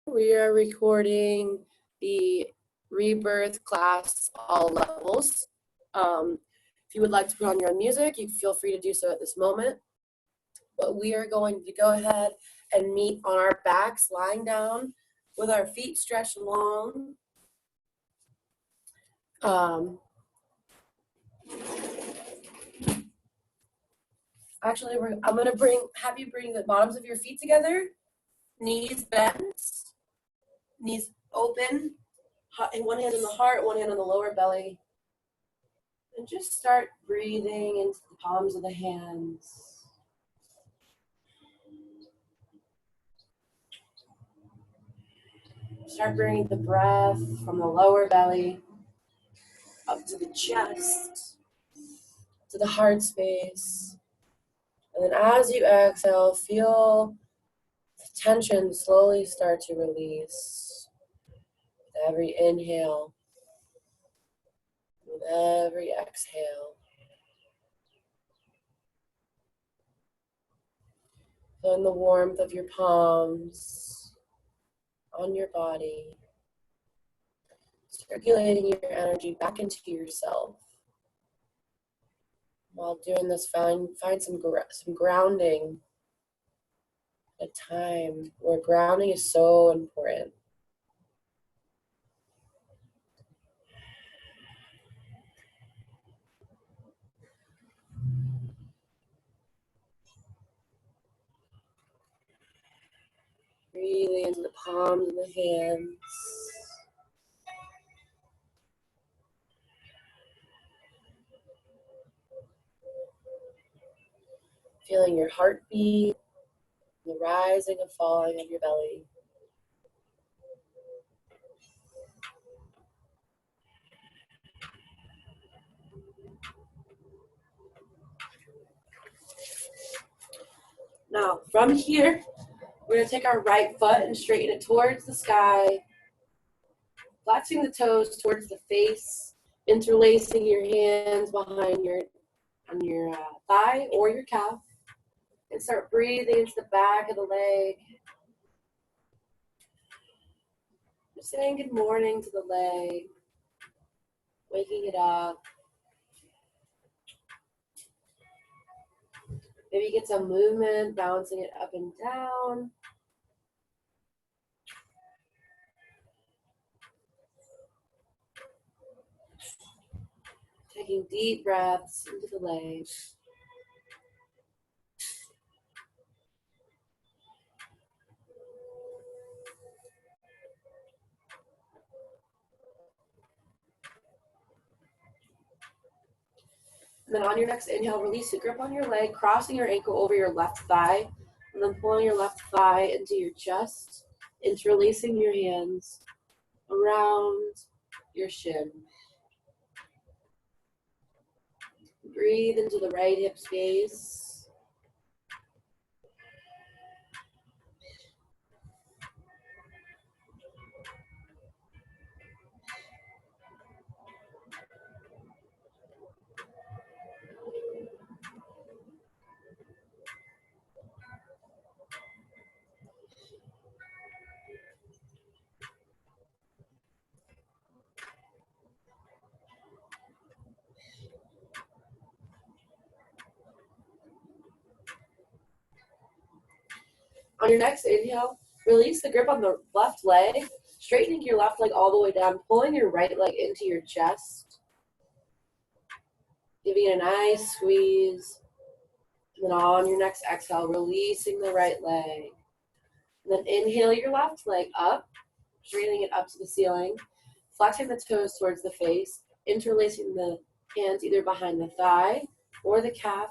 We are recording the Rebirth class, all levels. If you would like to put on your own music, you feel free to do so at this moment. But we are going to go ahead and meet on our backs, lying down with our feet stretched long. Actually, I'm going to have you bring the bottoms of your feet together, knees bent, knees open, one hand on the heart, one hand on the lower belly. And just start breathing into the palms of the hands. Start bringing the breath from the lower belly up to the chest, to the heart space. And then as you exhale, feel the tension slowly start to release. With every inhale, with every exhale. Feeling the warmth of your palms on your body. Circulating your energy back into yourself. While doing this, find some grounding. A time where grounding is so important. Breathing into the palms of the hands. Feeling your heartbeat, the rising and falling of your belly. Now, from here, we're going to take our right foot and straighten it towards the sky, flexing the toes towards the face, interlacing your hands behind your thigh or your calf, and start breathing into the back of the leg. Just saying good morning to the leg, waking it up. Maybe get some movement, bouncing it up and down. Taking deep breaths into the leg. And then on your next inhale, release the grip on your leg, crossing your ankle over your left thigh, and then pulling your left thigh into your chest, interlacing your hands around your shin. Breathe into the right hip space. On your next inhale, release the grip on the left leg, straightening your left leg all the way down, pulling your right leg into your chest, giving it a nice squeeze. And then on your next exhale, releasing the right leg. And then inhale your left leg up, straightening it up to the ceiling, flexing the toes towards the face, interlacing the hands either behind the thigh or the calf,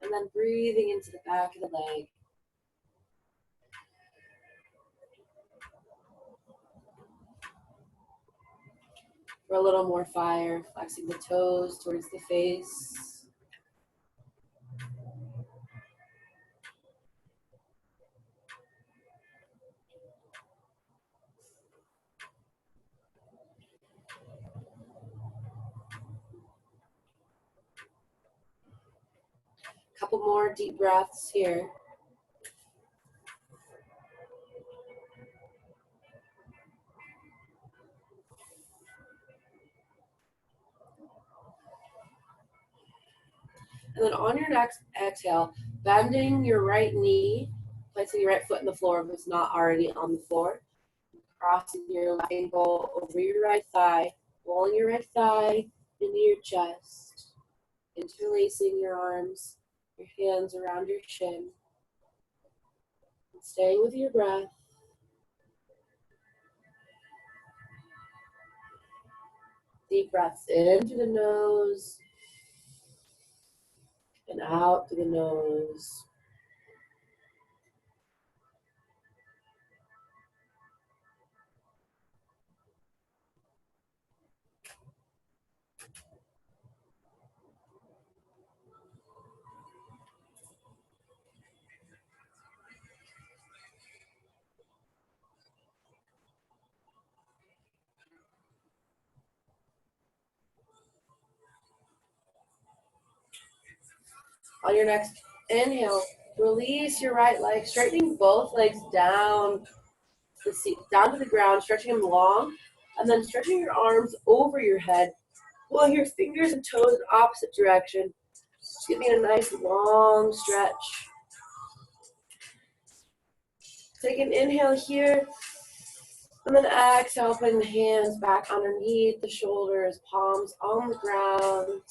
and then breathing into the back of the leg. For a little more fire, flexing the toes towards the face. Couple more deep breaths here. And then on your next exhale, bending your right knee, placing your right foot in the floor if it's not already on the floor. Crossing your left ankle over your right thigh, rolling your right thigh into your chest, interlacing your arms, your hands around your shin, staying with your breath. Deep breaths in through the nose and out through the nose. On your next inhale, release your right leg, straightening both legs down to the ground, stretching them long, and then stretching your arms over your head, pulling your fingers and toes in opposite direction. Just giving a nice long stretch. Take an inhale here, and then exhale, putting the hands back underneath the shoulders, palms on the ground.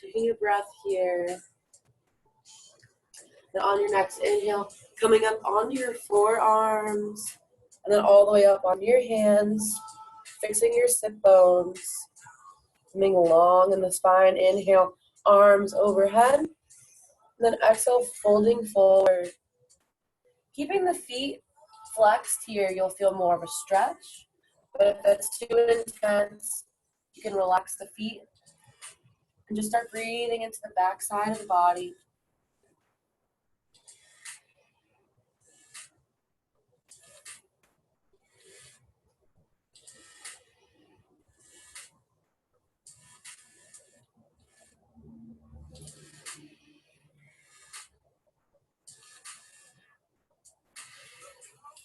Taking a breath here. Then on your next inhale, coming up onto your forearms, and then all the way up onto your hands, fixing your sit bones, coming long in the spine. Inhale, arms overhead, and then exhale, folding forward. Keeping the feet flexed here, you'll feel more of a stretch, but if that's too intense, you can relax the feet and just start breathing into the back side of the body.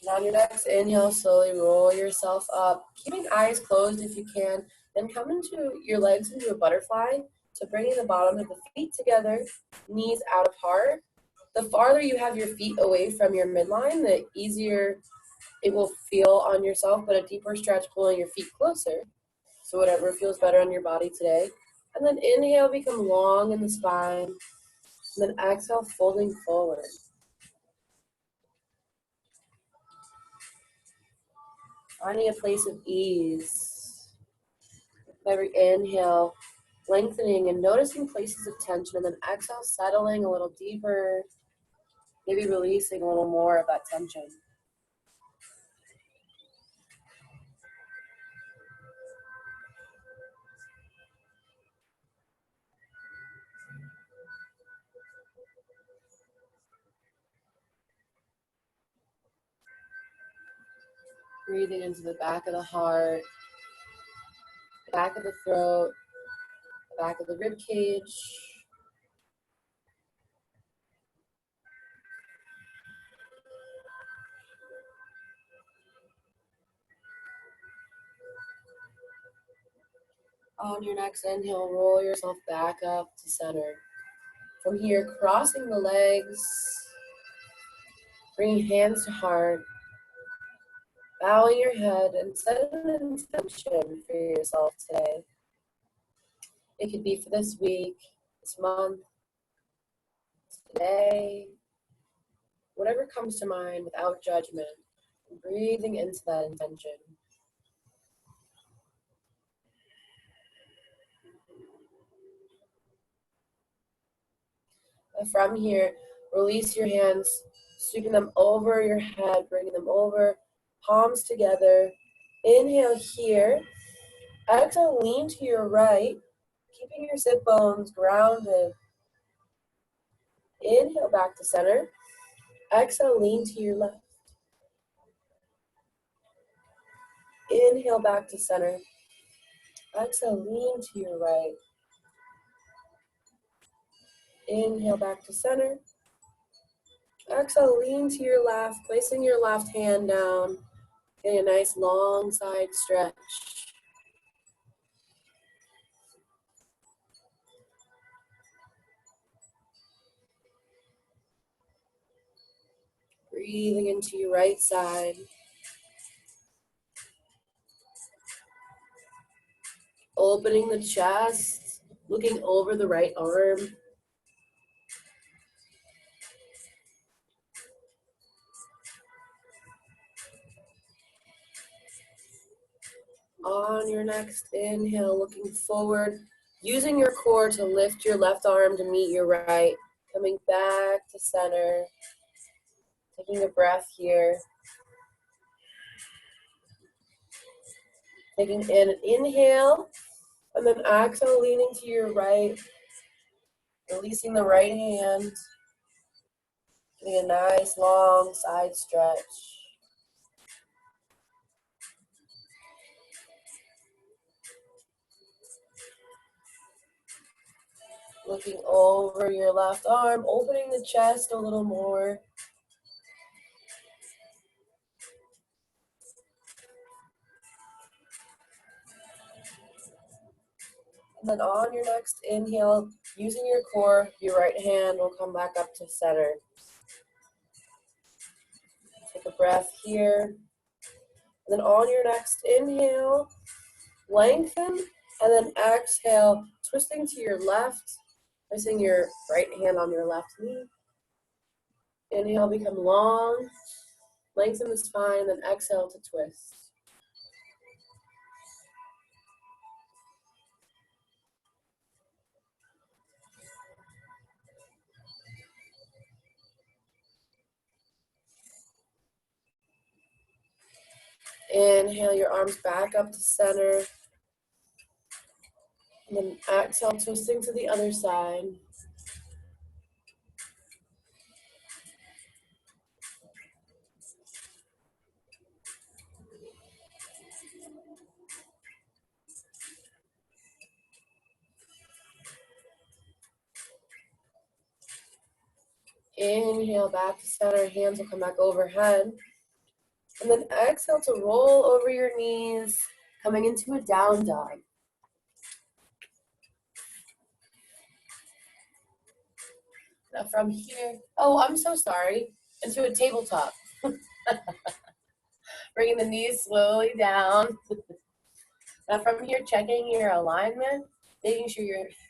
And on your next inhale, slowly roll yourself up, keeping eyes closed if you can. Then come into your legs into a butterfly. So bringing the bottom of the feet together, knees out apart. The farther you have your feet away from your midline, the easier it will feel on yourself, but a deeper stretch pulling your feet closer. So whatever feels better on your body today. And then inhale, become long in the spine. And then exhale, folding forward. Finding a place of ease. Every inhale, lengthening and noticing places of tension, and then exhale, settling a little deeper, maybe releasing a little more of that tension. Breathing into the back of the heart, the back of the throat, the back of the rib cage. On your next inhale, roll yourself back up to center. From here, crossing the legs, bringing hands to heart, bowing your head, and set an intention for yourself today. It could be for this week, this month, today, whatever comes to mind without judgment, breathing into that intention. From here, release your hands, sweeping them over your head, bringing them over, palms together. Inhale here. Exhale, lean to your right, keeping your sit bones grounded. Inhale back to center. Exhale, lean to your left. Inhale back to center. Exhale, lean to your right. Inhale back to center. Exhale, lean to your left, placing your left hand down. Getting a nice long side stretch. Breathing into your right side. Opening the chest, looking over the right arm. On your next inhale, looking forward, using your core to lift your left arm to meet your right. Coming back to center. Taking a breath here. Taking in an inhale, and then exhale, leaning to your right. Releasing the right hand. Getting a nice long side stretch. Looking over your left arm, opening the chest a little more. And then on your next inhale, using your core, your right hand will come back up to center. Take a breath here. And then on your next inhale, lengthen, and then exhale, twisting to your left, placing your right hand on your left knee. Inhale, become long, lengthen the spine, then exhale to twist. Inhale your arms back up to center. And then exhale, twisting to the other side. Inhale back to center, hands will come back overhead. And then exhale to roll over your knees, coming into a down dog. Now from here, oh, I'm so sorry, into a tabletop. Bringing the knees slowly down. Now from here, checking your alignment, making sure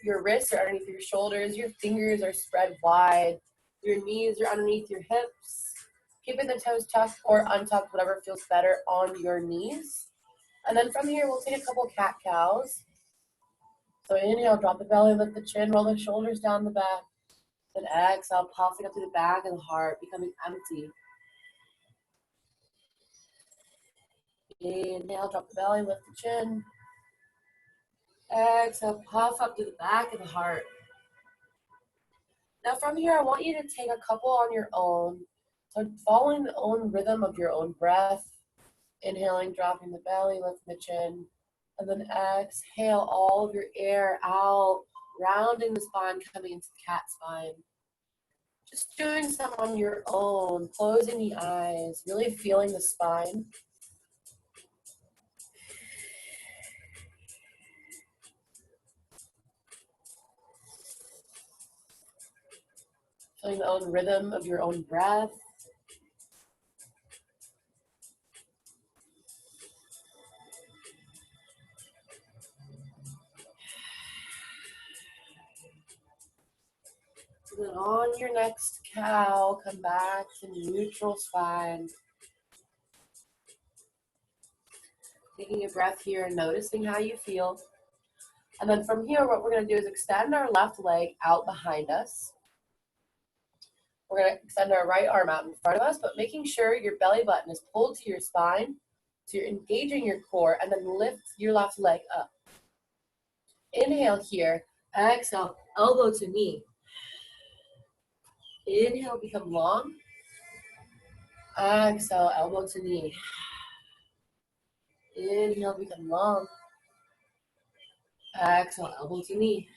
your wrists are underneath your shoulders, your fingers are spread wide, your knees are underneath your hips. Keeping the toes tucked or untucked, whatever feels better on your knees. And then from here, we'll take a couple cat-cows. So inhale, drop the belly, lift the chin, roll the shoulders down the back. Then exhale, puffing up to the back of the heart, becoming empty. Inhale, drop the belly, lift the chin. Exhale, puff up to the back of the heart. Now from here, I want you to take a couple on your own. So following the own rhythm of your own breath. Inhaling, dropping the belly, lifting the chin. And then exhale all of your air out, rounding the spine, coming into cat spine. Just doing some on your own, closing the eyes, really feeling the spine. Feeling the own rhythm of your own breath. And then on your next cow, come back to neutral spine. Taking a breath here and noticing how you feel. And then from here, what we're going to do is extend our left leg out behind us. We're going to extend our right arm out in front of us, but making sure your belly button is pulled to your spine. So you're engaging your core, and then lift your left leg up. Inhale here. Exhale, elbow to knee. Inhale, become long. Exhale, elbow to knee. Inhale, become long. Exhale, elbow to knee.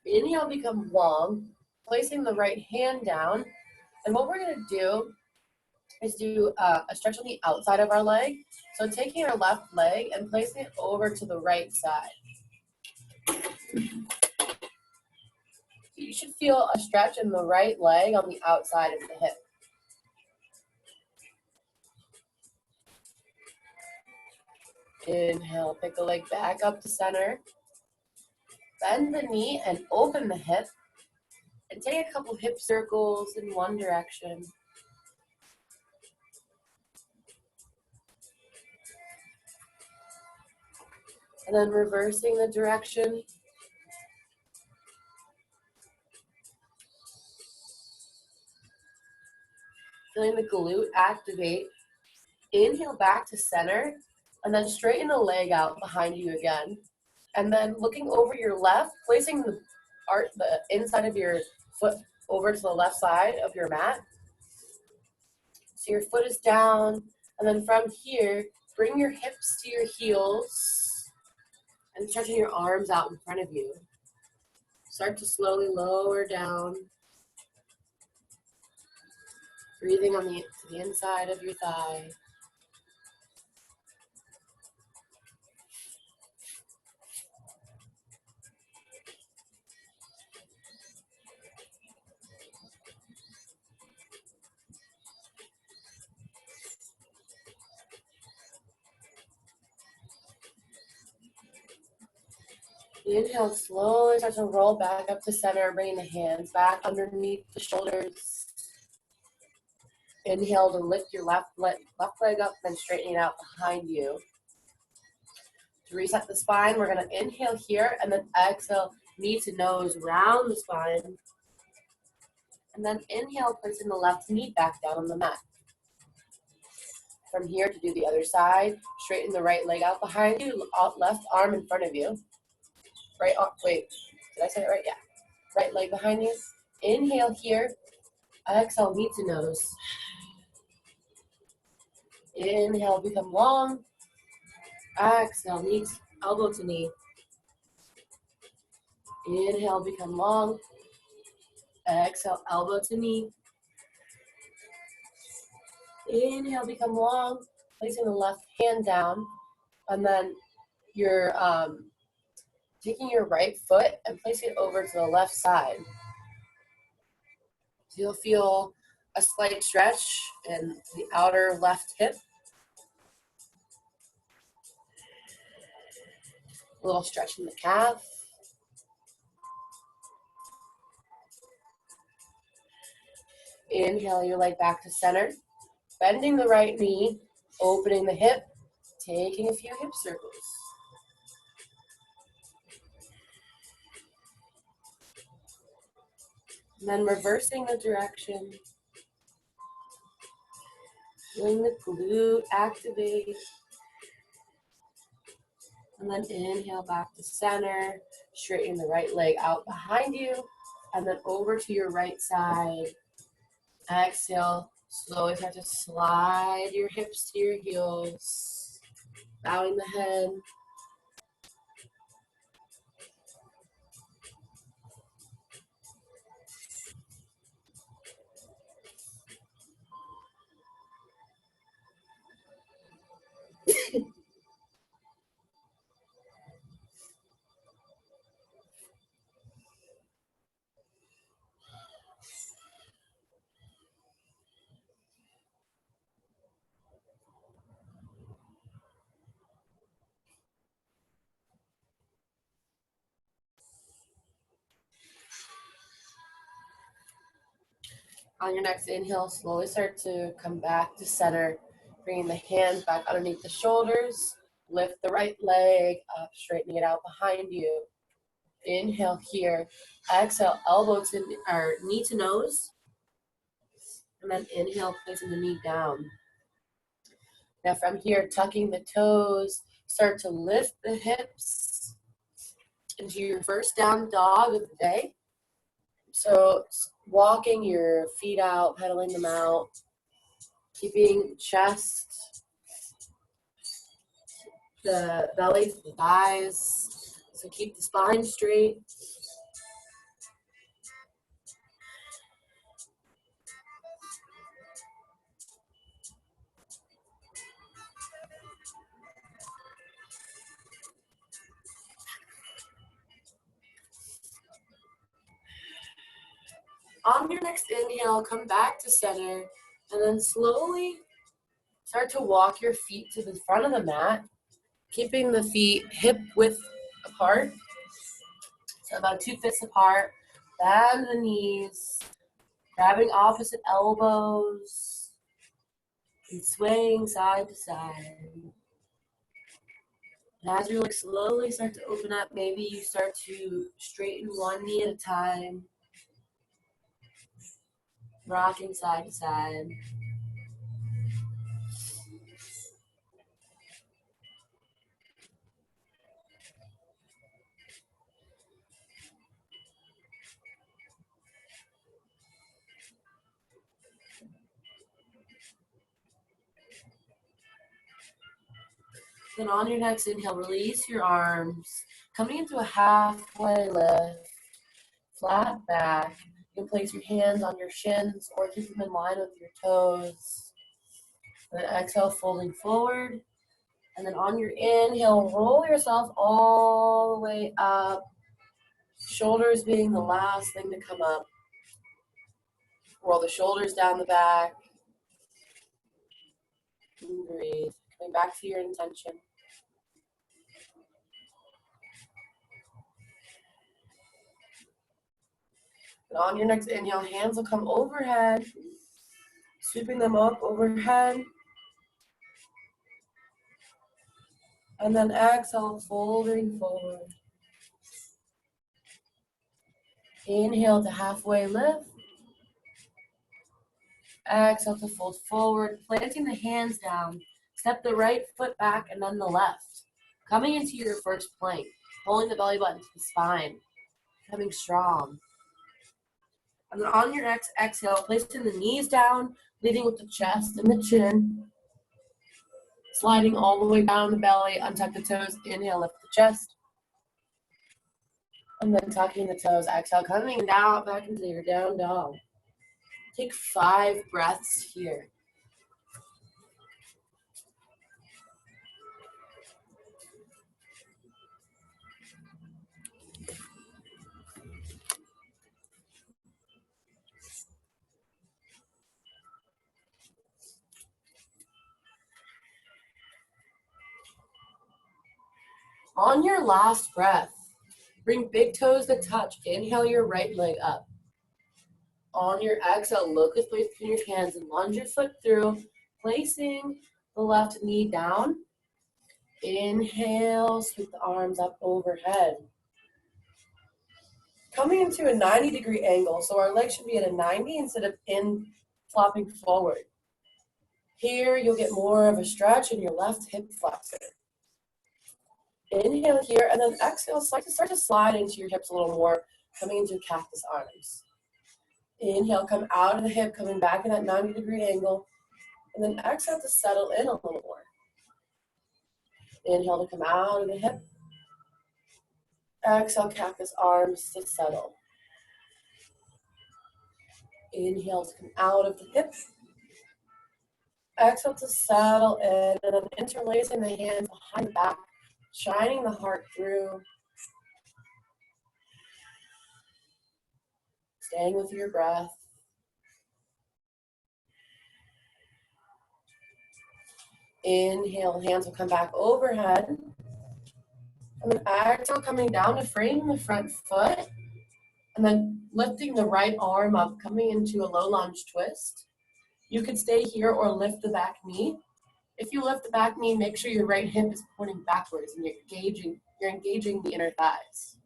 Inhale, become long. Placing the right hand down. And what we're going to do is do a stretch on the outside of our leg. So taking our left leg and placing it over to the right side. You should feel a stretch in the right leg on the outside of the hip. Inhale, pick the leg back up to center. Bend the knee and open the hip. And take a couple hip circles in one direction. And then reversing the direction. Feeling the glute activate. Inhale back to center. And then straighten the leg out behind you again. And then looking over your left, placing the inside of your foot over to the left side of your mat. So your foot is down. And then from here, bring your hips to your heels. And stretching your arms out in front of you. Start to slowly lower down. Breathing on to the inside of your thigh. Inhale, slowly start to roll back up to center, bringing the hands back underneath the shoulders. Inhale to lift your left leg up, then straighten it out behind you. To reset the spine, we're going to inhale here, and then exhale, knee to nose, round the spine. And then inhale, placing the left knee back down on the mat. From here to do the other side, straighten the right leg out behind you, left arm in front of you. Right arm, wait, did I say it right? Yeah. Right leg behind you. Inhale here. Exhale, knee to nose. Inhale, become long. Exhale, elbow to knee. Inhale, become long. Exhale, elbow to knee. Inhale, become long. Placing the left hand down. And then you're taking your right foot and placing it over to the left side. So you'll feel a slight stretch in the outer left hip. A little stretch in the calf. Inhale your leg back to center. Bending the right knee, opening the hip, taking a few hip circles. And then reversing the direction. Feeling the glute activate. And then inhale back to center. Straighten the right leg out behind you. And then over to your right side. Exhale. Slowly start to slide your hips to your heels. Bowing the head. On your next inhale, slowly start to come back to center, bringing the hands back underneath the shoulders. Lift the right leg up, straightening it out behind you. Inhale here. Exhale, elbow to or knee to nose. And then inhale, placing the knee down. Now from here, tucking the toes, start to lift the hips into your first down dog of the day. So walking your feet out, pedaling them out, keeping chest, the belly to the thighs. So keep the spine straight. On your next inhale, come back to center, and then slowly start to walk your feet to the front of the mat, keeping the feet hip width apart, so about 2 fists apart. Bend the knees, grabbing opposite elbows, and swaying side to side. And as you slowly start to open up, maybe you start to straighten one knee at a time, rocking side to side. Then on your next inhale, release your arms, coming into a halfway lift, flat back. You can place your hands on your shins or keep them in line with your toes. Then exhale, folding forward. And then on your inhale, roll yourself all the way up. Shoulders being the last thing to come up. Roll the shoulders down the back. And breathe. Coming back to your intention. And on your next inhale, hands will come overhead, sweeping them up overhead. And then exhale, folding forward. Inhale to halfway lift. Exhale to fold forward, planting the hands down. Step the right foot back and then the left. Coming into your first plank, pulling the belly button to the spine, becoming strong. And then on your next exhale, placing the knees down, leading with the chest and the chin. Sliding all the way down the belly, untuck the toes, inhale, lift the chest. And then tucking the toes, exhale, coming down back into your down dog. Take 5 breaths here. On your last breath, bring big toes to touch. Inhale your right leg up. On your exhale, locust place between your hands and lunge your foot through, placing the left knee down. Inhale, sweep the arms up overhead. Coming into a 90-degree angle, so our legs should be at a 90 instead of flopping forward. Here, you'll get more of a stretch in your left hip flexor. Inhale here, and then exhale, start to slide into your hips a little more, coming into cactus arms. Inhale, come out of the hip, coming back in that 90-degree angle, and then exhale to settle in a little more. Inhale to come out of the hip. Exhale, cactus arms to settle. Inhale to come out of the hip. Exhale to settle in, and then interlacing the hands behind the back, shining the heart through. Staying with your breath. Inhale, hands will come back overhead. And then exhale, coming down to frame the front foot. And then lifting the right arm up, coming into a low lunge twist. You could stay here or lift the back knee. If you lift the back knee, make sure your right hip is pointing backwards and you're engaging the inner thighs.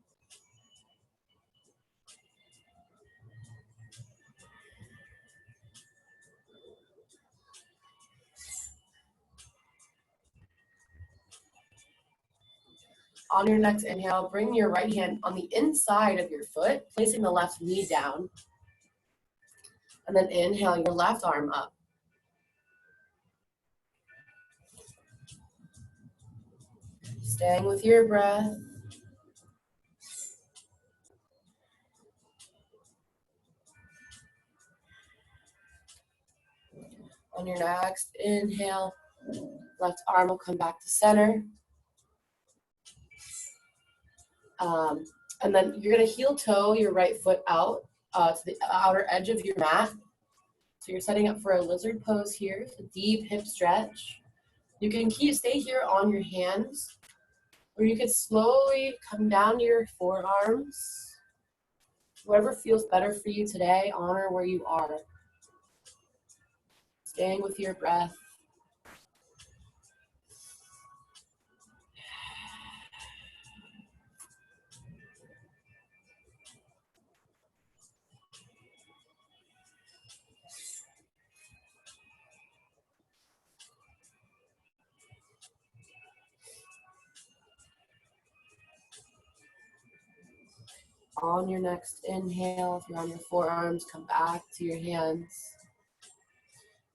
On your next inhale, bring your right hand on the inside of your foot, placing the left knee down. And then inhale your left arm up. Staying with your breath. On your next inhale, left arm will come back to center. And then you're going to heel toe your right foot out to the outer edge of your mat. So you're setting up for a lizard pose here, a deep hip stretch. You can stay here on your hands, or you could slowly come down to your forearms. Whatever feels better for you today, honor where you are. Staying with your breath. On your next inhale, if you're on your forearms, come back to your hands.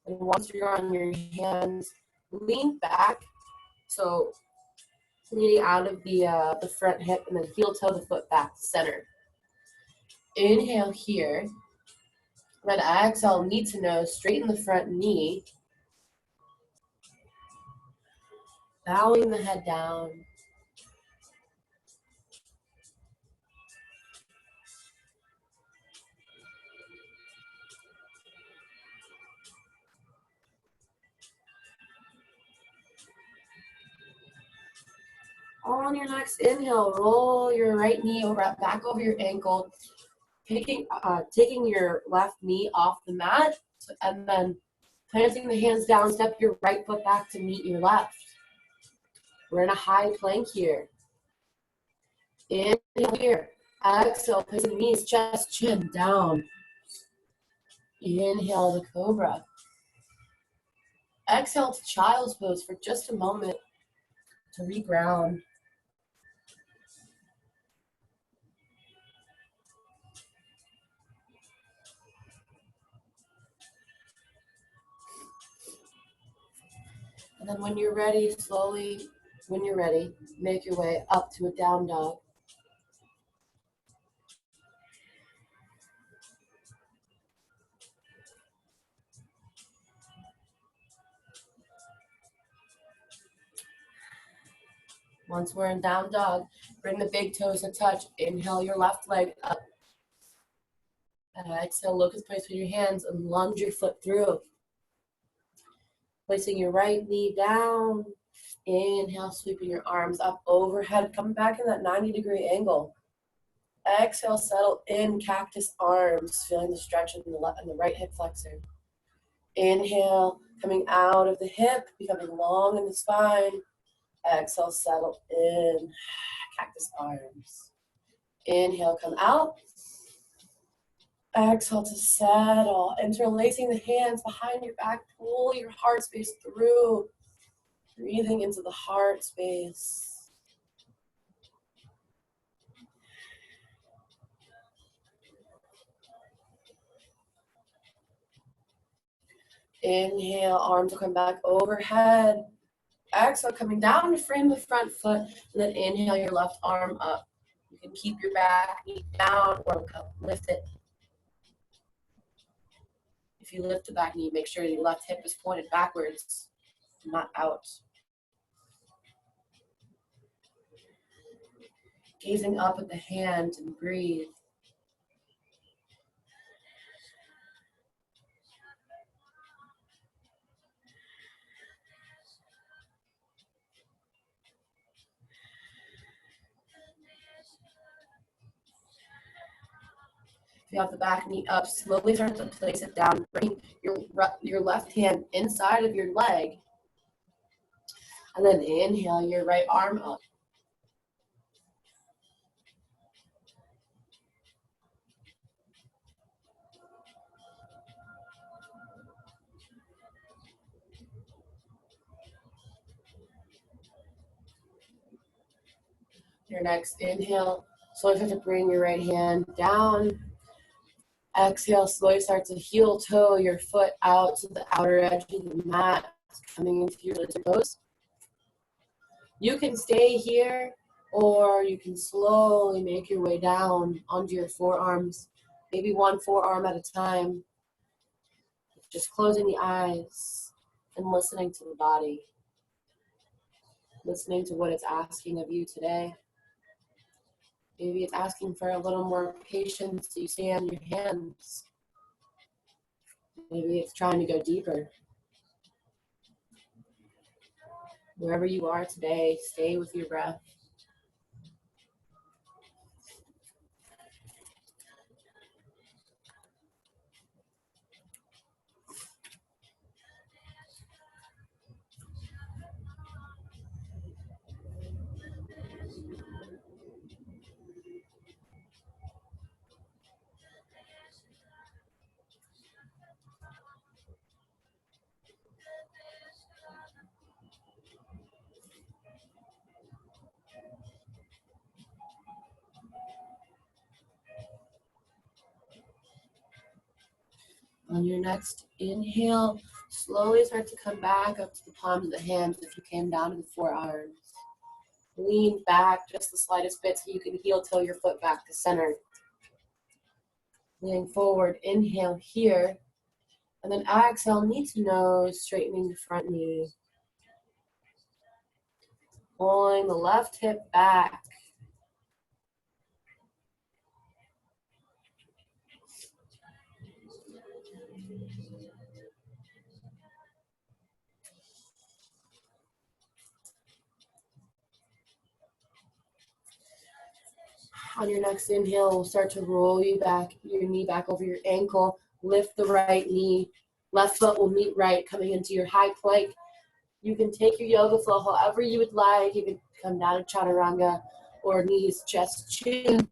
And once you're on your hands, lean back. So leaning out of the front hip and then heel toe the foot back to center. Inhale here. Then exhale, knee to nose, straighten the front knee. Bowing the head down. On your next inhale, roll your right knee back over your ankle, taking your left knee off the mat, and then planting the hands down, step your right foot back to meet your left. We're in a high plank here. Inhale here. Exhale, placing knees, chest, chin down. Inhale the cobra. Exhale to child's pose for just a moment to reground. And then when you're ready, slowly, make your way up to a down dog. Once we're in down dog, bring the big toes to touch. Inhale your left leg up. Exhale, locust place with your hands and lunge your foot through. Placing your right knee down. Inhale, sweeping your arms up overhead. Come back in that 90-degree angle. Exhale, settle in cactus arms, feeling the stretch in the right hip flexor. Inhale, coming out of the hip, becoming long in the spine. Exhale, settle in cactus arms. Inhale, come out. Exhale to settle. Interlacing the hands behind your back. Pull your heart space through. Breathing into the heart space. Inhale, arms will come back overhead. Exhale, coming down to frame the front foot. And then inhale your left arm up. You can keep your back knee down or lift it. If you lift the back knee, make sure your left hip is pointed backwards, not out. Gazing up at the hand and breathe. If you have the back knee up, slowly start to place it down. Bring your left hand inside of your leg. And then inhale your right arm up. Your next inhale, slowly start to bring your right hand down. Exhale, slowly start to heel toe your foot out to the outer edge of the mat, coming into your lizard pose. You can stay here, or you can slowly make your way down onto your forearms, maybe one forearm at a time. Just closing the eyes and listening to the body, listening to what it's asking of you today. Maybe it's asking for a little more patience so you stay on your hands. Maybe it's trying to go deeper. Wherever you are today, stay with your breath. On your next inhale, slowly start to come back up to the palms of the hands if you came down to the forearms. Lean back just the slightest bit so you can heel toe your foot back to center. Leaning forward, inhale here, and then exhale, knee to nose, straightening the front knee. Pulling the left hip back. On your next inhale, we'll start to roll your knee back over your ankle. Lift the right knee. Left foot will meet right, coming into your high plank. You can take your yoga flow however you would like. You can come down to chaturanga or knees, chest, chin.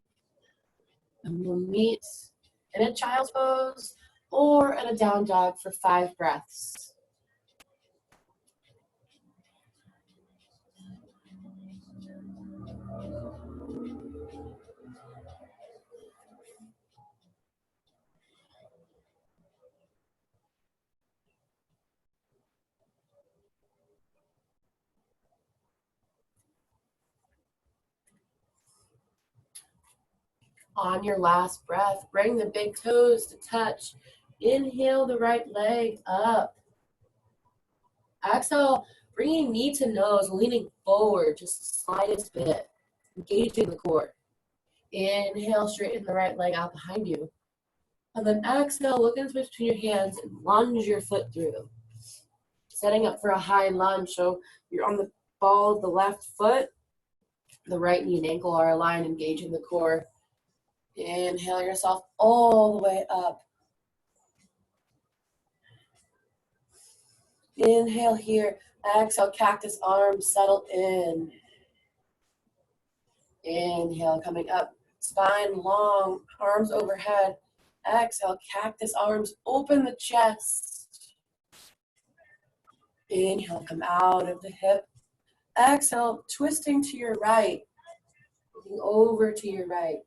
And we'll meet in a child's pose or in a down dog for 5 breaths. On your last breath, bring the big toes to touch. Inhale the right leg up. Exhale, bringing knee to nose, leaning forward just the slightest bit, engaging the core. Inhale, straighten the right leg out behind you. And then exhale, look in between your hands and lunge your foot through. Setting up for a high lunge, so you're on the ball of the left foot. The right knee and ankle are aligned, engaging the core. Inhale yourself all the way up. Inhale here. Exhale, cactus arms, settle in. Inhale, coming up. Spine long, arms overhead. Exhale, cactus arms, open the chest. Inhale, come out of the hip. Exhale, twisting to your right. Looking over to your right.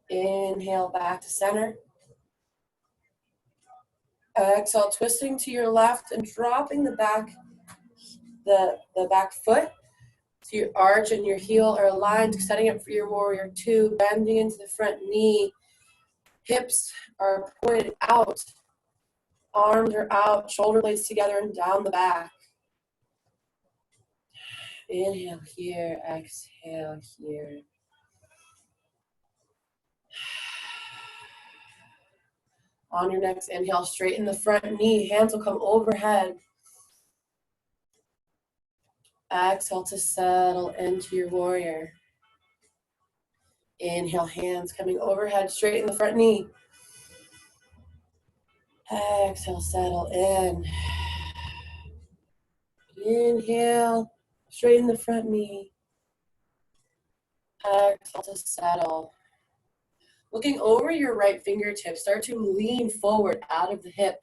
Inhale, back to center. Exhale, twisting to your left and dropping the back foot. So your arch and your heel are aligned, setting up for your warrior 2, bending into the front knee. Hips are pointed out. Arms are out, shoulder blades together and down the back. Inhale here, exhale here. On your next inhale, straighten the front knee. Hands will come overhead. Exhale to settle into your warrior. Inhale, hands coming overhead, straighten the front knee. Exhale, settle in. Inhale, straighten the front knee. Exhale to settle. Looking over your right fingertips, start to lean forward out of the hip.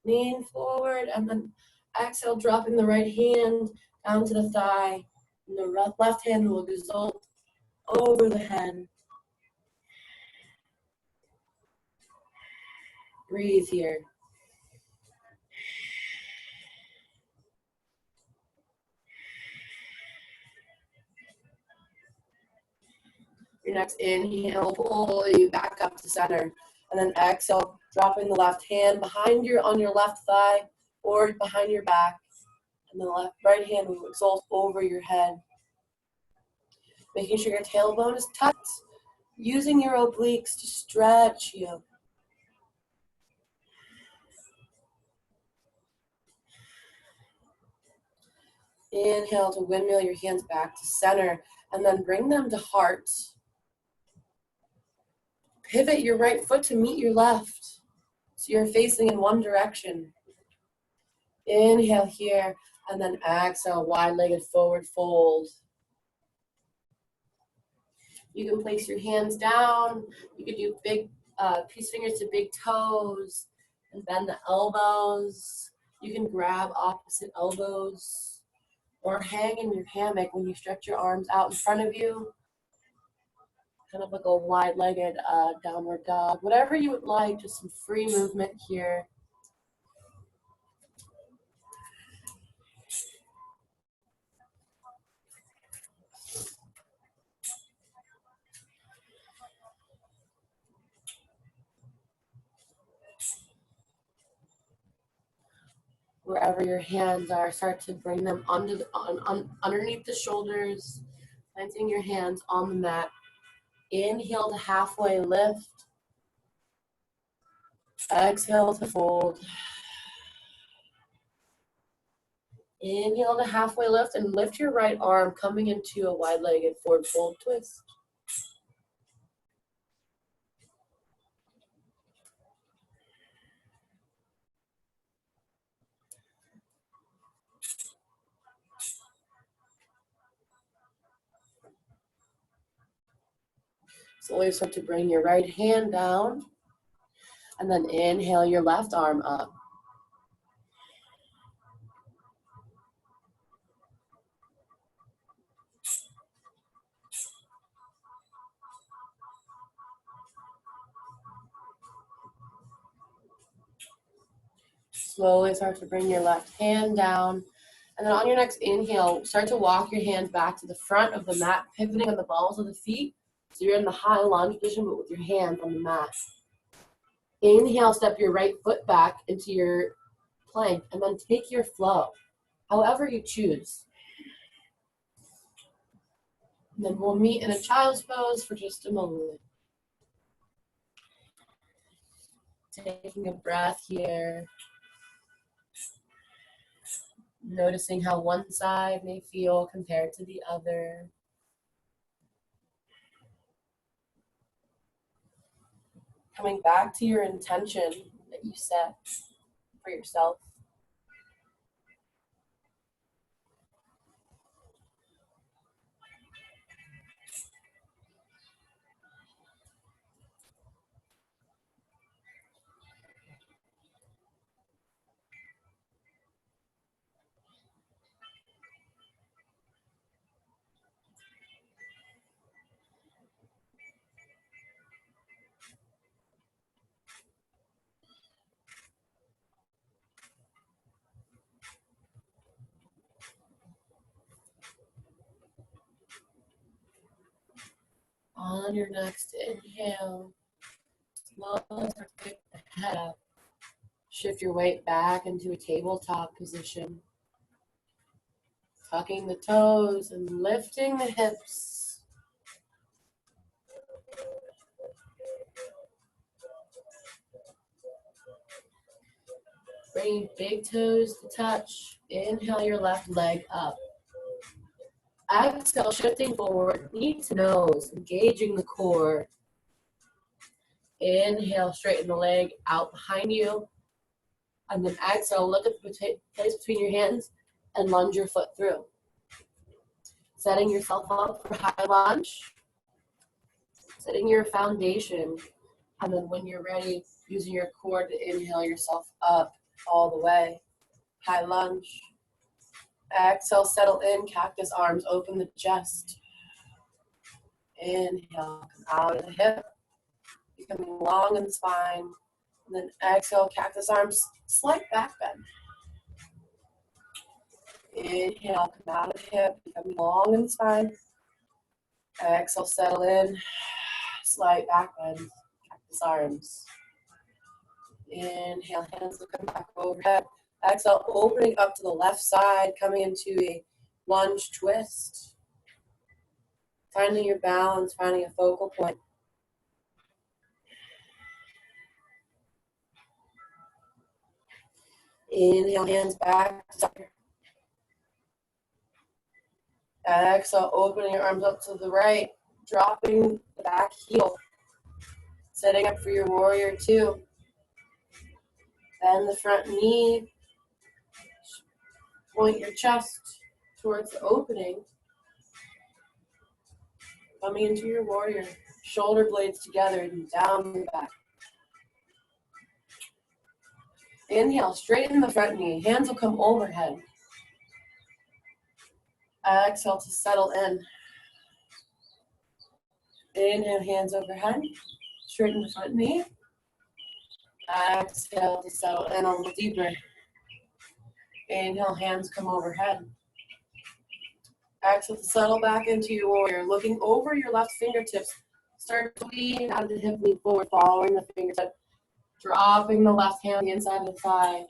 Lean forward and then exhale, dropping the right hand down to the thigh. And the left hand will result over the head. Breathe here. Your next inhale, pull you back up to center. And then exhale, dropping the left hand on your left thigh or behind your back. And the right hand will exalt over your head, making sure your tailbone is tucked, using your obliques to stretch you. Inhale to windmill your hands back to center, and then bring them to heart. Pivot your right foot to meet your left, so you're facing in one direction. Inhale here, and then exhale, wide-legged forward fold. You can place your hands down. You can do big peace fingers to big toes and bend the elbows. You can grab opposite elbows or hang in your hammock when you stretch your arms out in front of you. Kind of like a wide-legged downward dog. Whatever you would like, just some free movement here. Wherever your hands are, start to bring them underneath the shoulders, planting your hands on the mat. Inhale to halfway lift. Exhale to fold. Inhale to halfway lift and lift your right arm, coming into a wide-legged forward fold twist. Slowly start to bring your right hand down, and then inhale your left arm up. Slowly start to bring your left hand down, and then on your next inhale, start to walk your hands back to the front of the mat, pivoting on the balls of the feet. So you're in the high lunge position, but with your hands on the mat. Inhale, step your right foot back into your plank, and then take your flow, however you choose. And then we'll meet in a child's pose for just a moment. Taking a breath here. Noticing how one side may feel compared to the other. Coming back to your intention that you set for yourself. On your next inhale, slowly start to pick the head up. Shift your weight back into a tabletop position. Tucking the toes and lifting the hips. Bringing big toes to touch. Inhale your left leg up. Exhale, shifting forward, knee to nose, engaging the core. Inhale, straighten the leg out behind you. And then exhale, look at the place between your hands and lunge your foot through. Setting yourself up for high lunge. Setting your foundation. And then when you're ready, using your core to inhale yourself up all the way. High lunge. Exhale, settle in, cactus arms, open the chest. Inhale, come out of the hip, becoming long in the spine. And then exhale, cactus arms, slight back bend. Inhale, come out of the hip, becoming long in the spine. Exhale, settle in, slight back bend, cactus arms. Inhale, hands will come back overhead. Exhale, opening up to the left side, coming into a lunge twist. Finding your balance, finding a focal point. Inhale, hands back. Exhale, opening your arms up to the right, dropping the back heel. Setting up for your warrior two. Bend the front knee. Point your chest towards the opening. Coming into your warrior. Shoulder blades together and down your back. Inhale, straighten the front knee. Hands will come overhead. Exhale to settle in. Inhale, hands overhead. Straighten the front knee. Exhale to settle in a little deeper. Inhale, hands come overhead. Exhale to settle back into your warrior. Looking over your left fingertips. Start to lean out of the hip, lean forward, following the fingertip. Dropping the left hand on the inside of the thigh.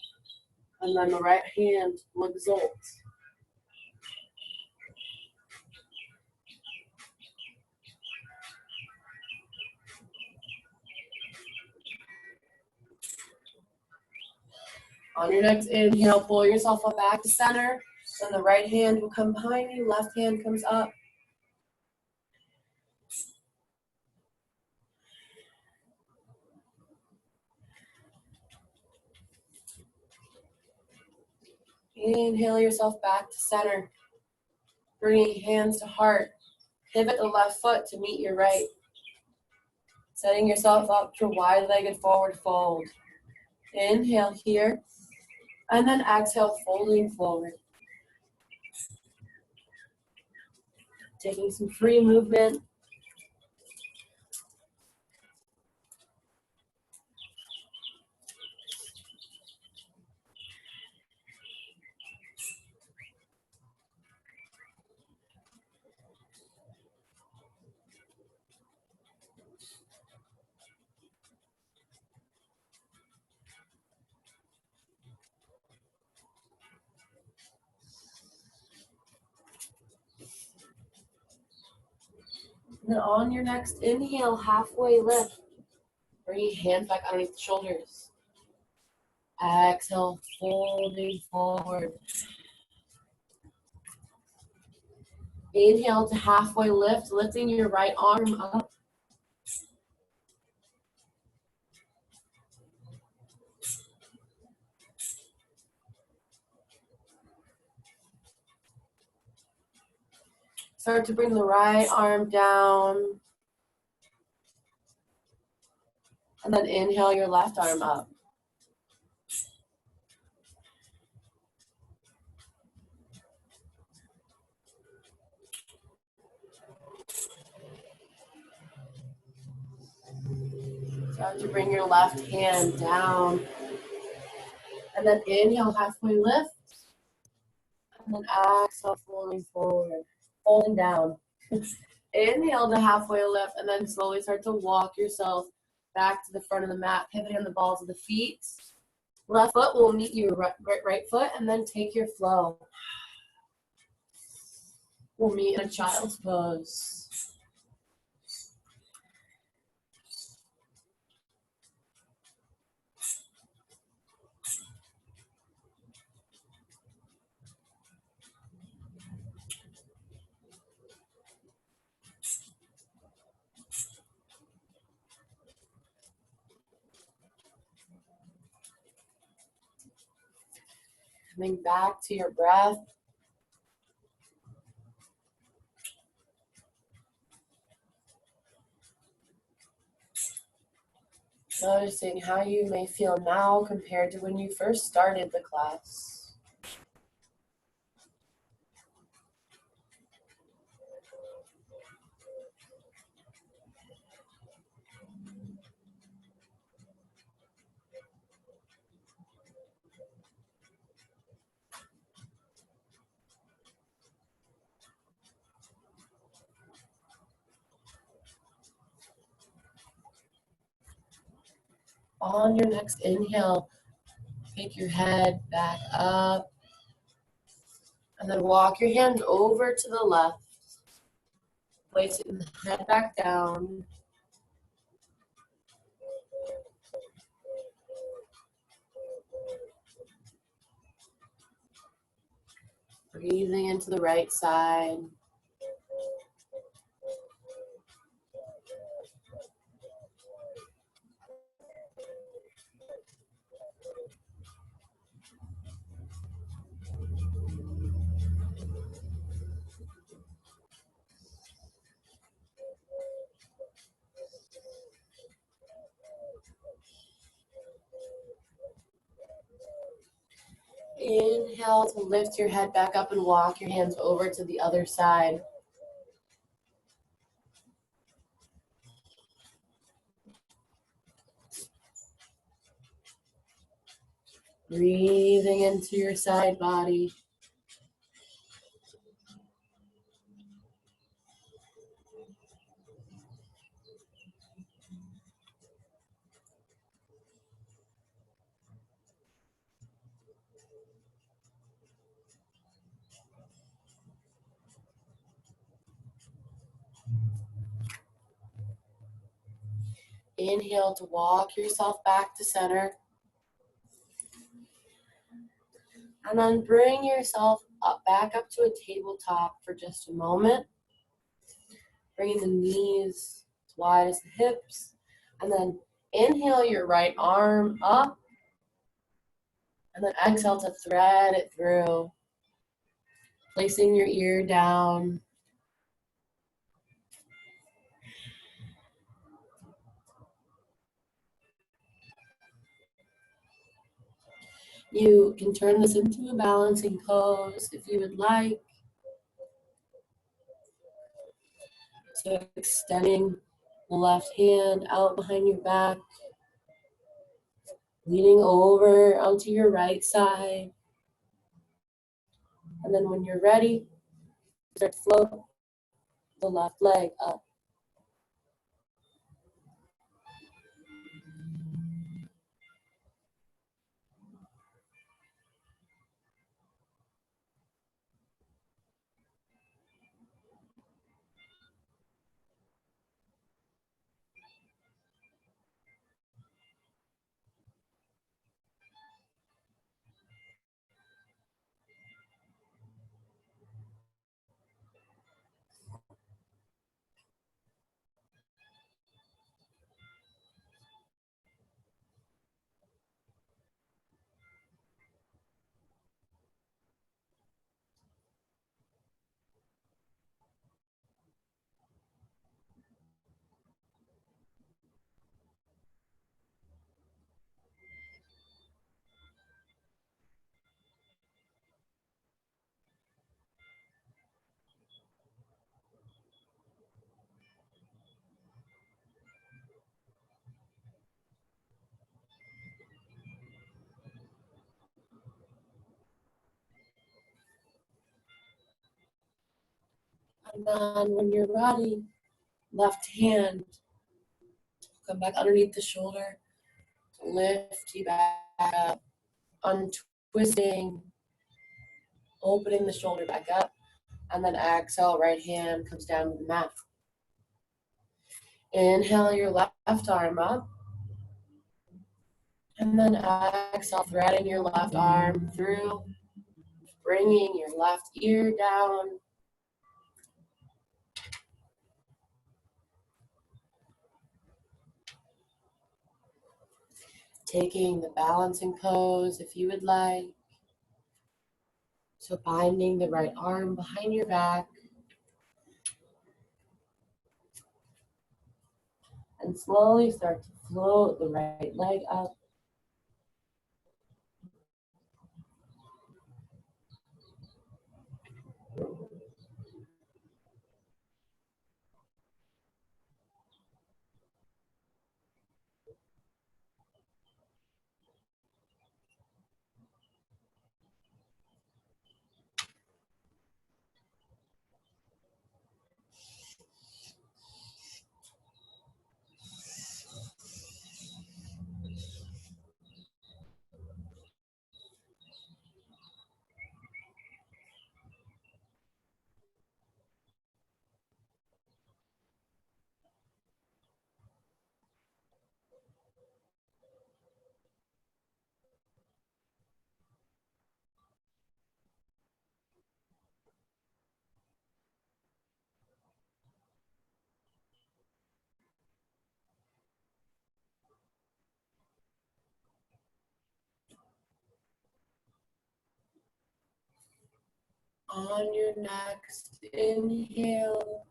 And then the right hand will exalt. On your next inhale, pull yourself up back to center. Then the right hand will come behind you, left hand comes up. Inhale yourself back to center. Bringing hands to heart. Pivot the left foot to meet your right. Setting yourself up for wide-legged forward fold. Inhale here. And then exhale, folding forward. Taking some free movement. And then on your next inhale, halfway lift. Bring your hands back underneath the shoulders. Exhale, folding forward. Inhale to halfway lift, lifting your right arm up. Start to bring the right arm down. And then inhale your left arm up. Start to bring your left hand down. And then inhale, halfway lift. And then exhale, folding forward. Folding down. Inhale to halfway lift, and then slowly start to walk yourself back to the front of the mat, pivoting on the balls of the feet. Left foot will meet your right foot, and then take your flow. We'll meet in a child's pose. Coming back to your breath. Noticing how you may feel now compared to when you first started the class. On your next inhale, Pick your head back up. And then walk your hands over to the left. Placing the head back down. Breathing into the right side. Inhale to lift your head back up and walk your hands over to the other side. Breathing into your side body. Inhale to walk yourself back to center. And then bring yourself back up to a tabletop for just a moment. Bringing the knees as wide as the hips. And then inhale your right arm up. And then exhale to thread it through. Placing your ear down. You can turn this into a balancing pose if you would like. So extending the left hand out behind your back. Leaning over onto your right side. And then when you're ready, start to float the left leg up. And then when you're ready, left hand, come back underneath the shoulder, lift you back up, untwisting, opening the shoulder back up, and then exhale, right hand comes down to the mat. Inhale your left arm up, and then exhale, threading your left arm through, bringing your left ear down. Taking the balancing pose if you would like. So binding the right arm behind your back. And slowly start to float the right leg up. On your next inhale,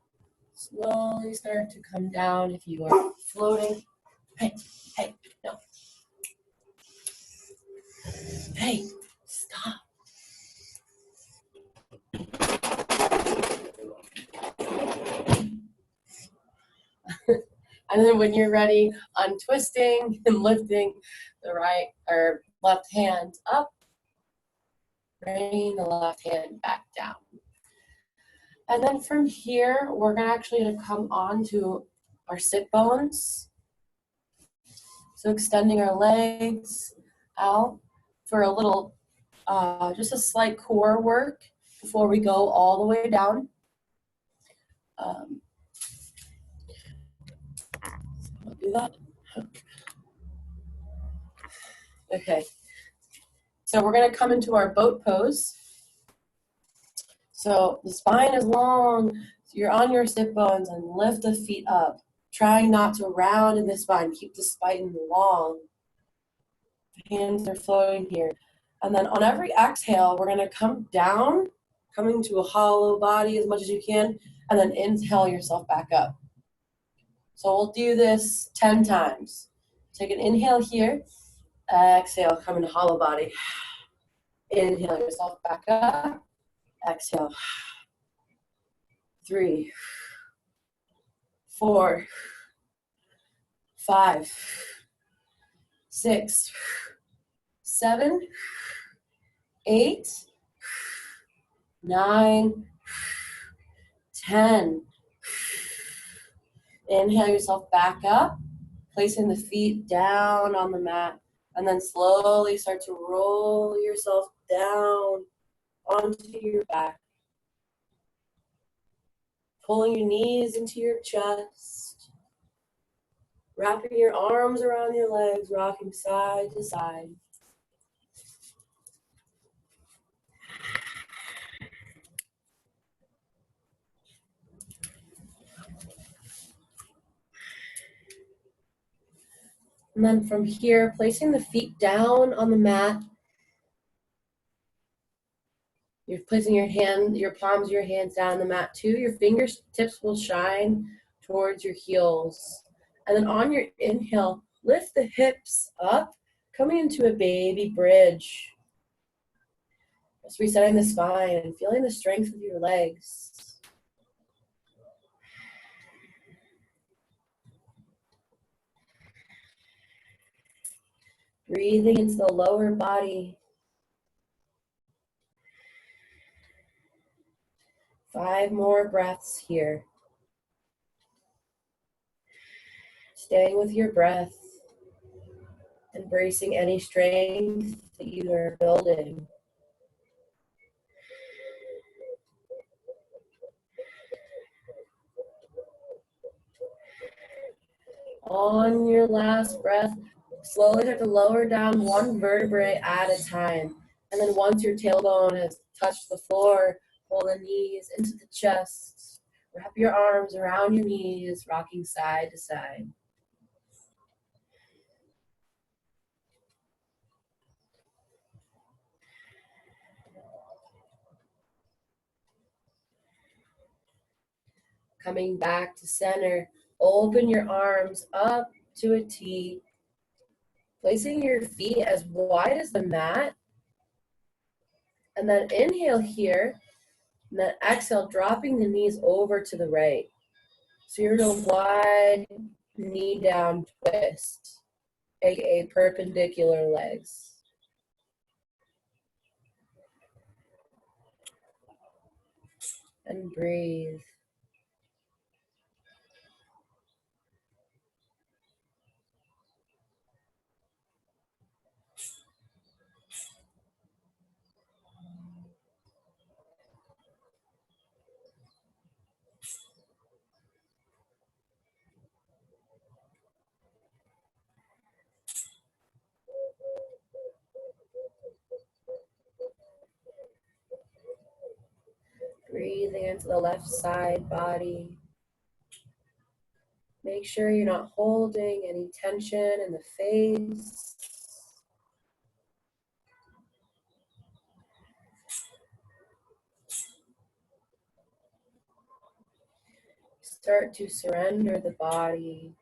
slowly start to come down if you are floating. Hey, hey, no. Hey, stop. And then when you're ready, untwisting and lifting the right or left hand up, bringing the left hand back down. And then from here, we're actually going to come on to our sit bones. So extending our legs out for a little, just a slight core work before we go all the way down. I'll do that. Okay. So we're going to come into our boat pose. So the spine is long. So you're on your sit bones and lift the feet up. Trying not to round in the spine. Keep the spine long. Hands are flowing here. And then on every exhale, we're going to come down, coming to a hollow body as much as you can, and then inhale yourself back up. So we'll do this 10 times. Take an inhale here. Exhale, come into hollow body. Inhale yourself back up. Exhale. 3, 4, 5, 6, 7, 8, 9, 10. Inhale yourself back up, placing the feet down on the mat, and then slowly start to roll yourself down onto your back. Pulling your knees into your chest, wrapping your arms around your legs, rocking side to side. And then from here, placing the feet down on the mat. You're placing your palms of your hands down on the mat too. Your fingertips will shine towards your heels. And then on your inhale, lift the hips up, coming into a baby bridge. Just resetting the spine and feeling the strength of your legs. Breathing into the lower body. 5 more breaths here. Staying with your breath, embracing any strength that you are building. On your last breath, slowly start to lower down one vertebrae at a time. And then once your tailbone has touched the floor, pull the knees into the chest. Wrap your arms around your knees, rocking side to side. Coming back to center, open your arms up to a T. Placing your feet as wide as the mat. And then inhale here. And then exhale, dropping the knees over to the right. So you're in a wide knee down twist, aka perpendicular legs. And breathe. Breathing into the left side body. Make sure you're not holding any tension in the face. Start to surrender the body,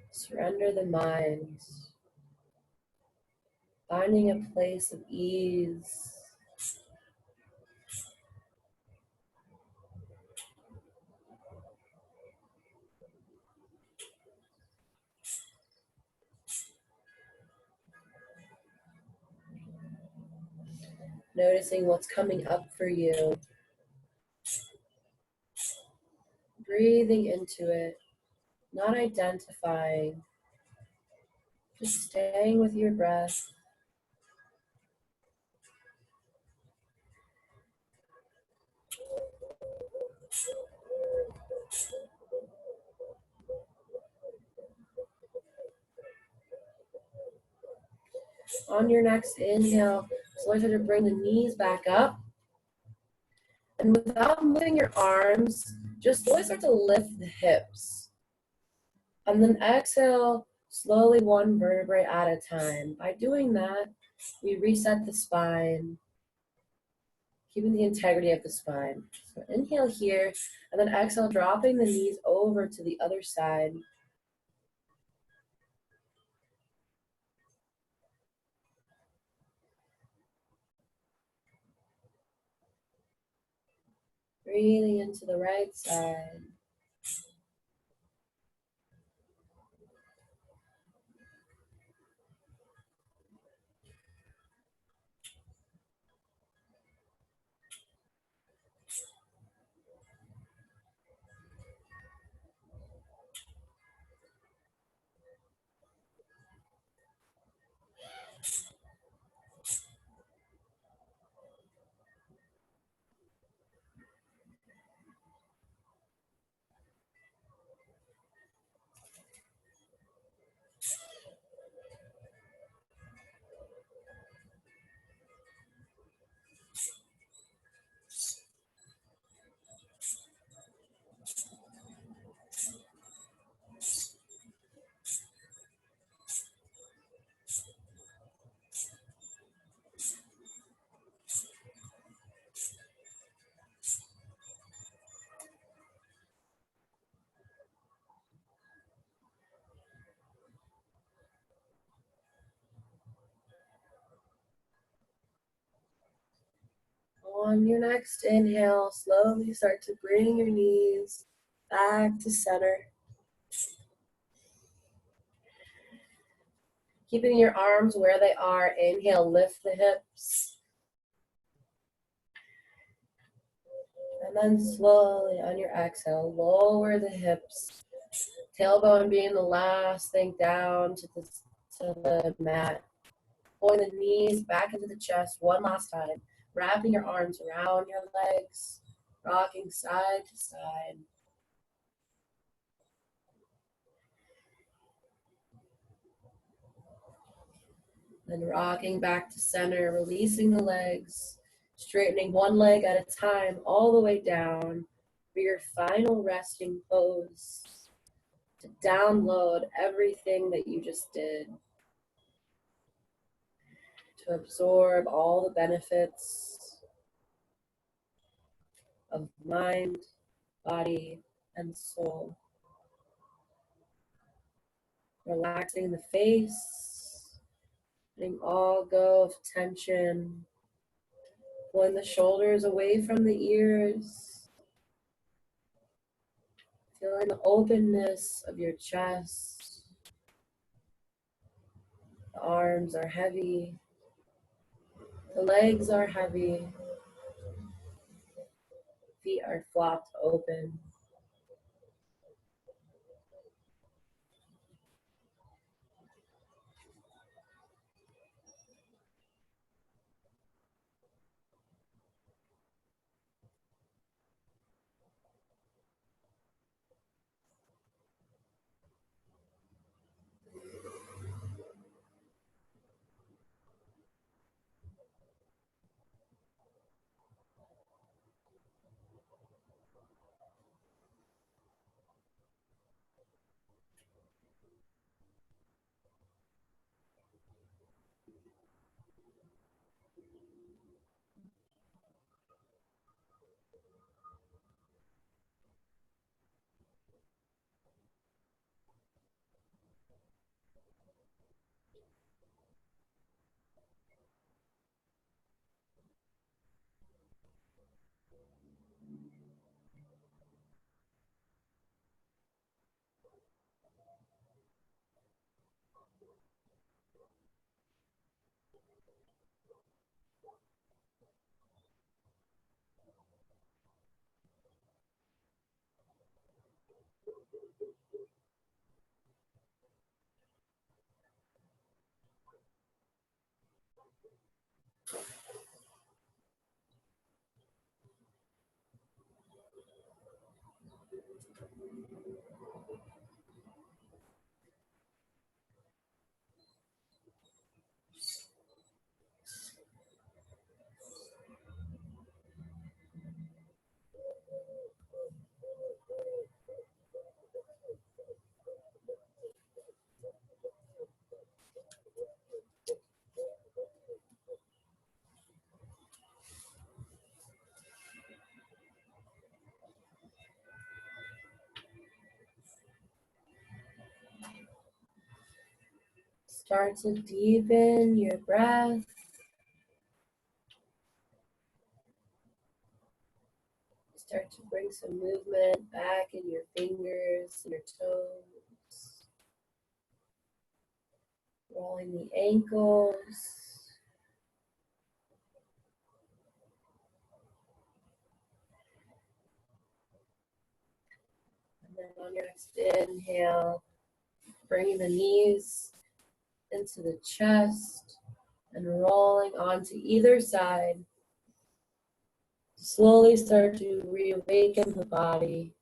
surrender the mind, finding a place of ease. Noticing what's coming up for you. Breathing into it, not identifying, just staying with your breath. On your next inhale, slowly start to bring the knees back up. And without moving your arms, just slowly start to lift the hips. And then exhale, slowly one vertebrae at a time. By doing that, we reset the spine, keeping the integrity of the spine. So inhale here, and then exhale, dropping the knees over to the other side. Breathing into the right side. On your next inhale, slowly start to bring your knees back to center. Keeping your arms where they are, inhale, lift the hips. And then slowly on your exhale, lower the hips. Tailbone being the last thing down to the mat. Pulling the knees back into the chest one last time. Wrapping your arms around your legs. Rocking side to side. Then rocking back to center, releasing the legs. Straightening one leg at a time all the way down for your final resting pose. To download everything that you just did. To absorb all the benefits of mind, body, and soul. Relaxing the face, letting all go of tension, pulling the shoulders away from the ears, feeling the openness of your chest. The arms are heavy, the legs are heavy, feet are flopped open. Start to deepen your breath. Start to bring some movement back in your fingers and your toes. Rolling the ankles. And then on your next inhale, bringing the knees into the chest and rolling onto either side. Slowly start to reawaken the body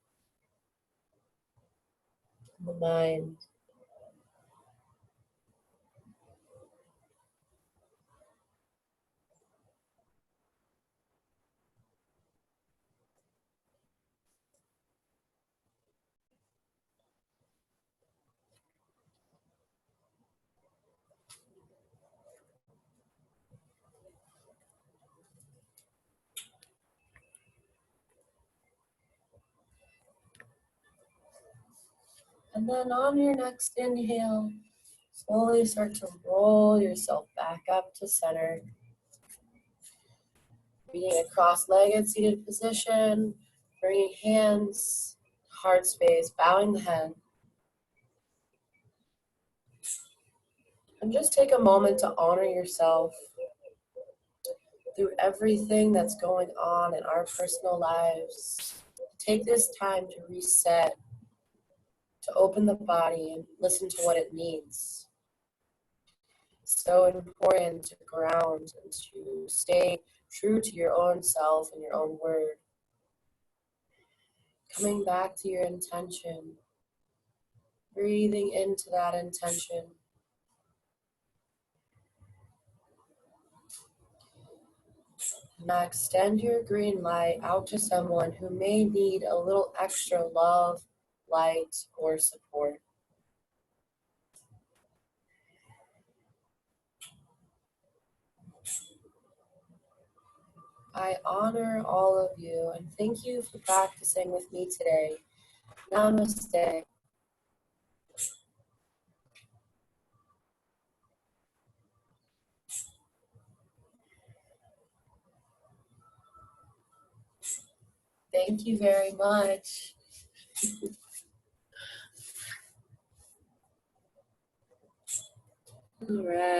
and the mind. And then on your next inhale, slowly start to roll yourself back up to center. Being a cross-legged seated position, bringing hands, heart space, bowing the head. And just take a moment to honor yourself through everything that's going on in our personal lives. Take this time to reset, to open the body and listen to what it needs. So important to ground and to stay true to your own self and your own word. Coming back to your intention, breathing into that intention. Now extend your green light out to someone who may need a little extra love, light, or support. I honor all of you and thank you for practicing with me today. Namaste. Thank you very much. All right.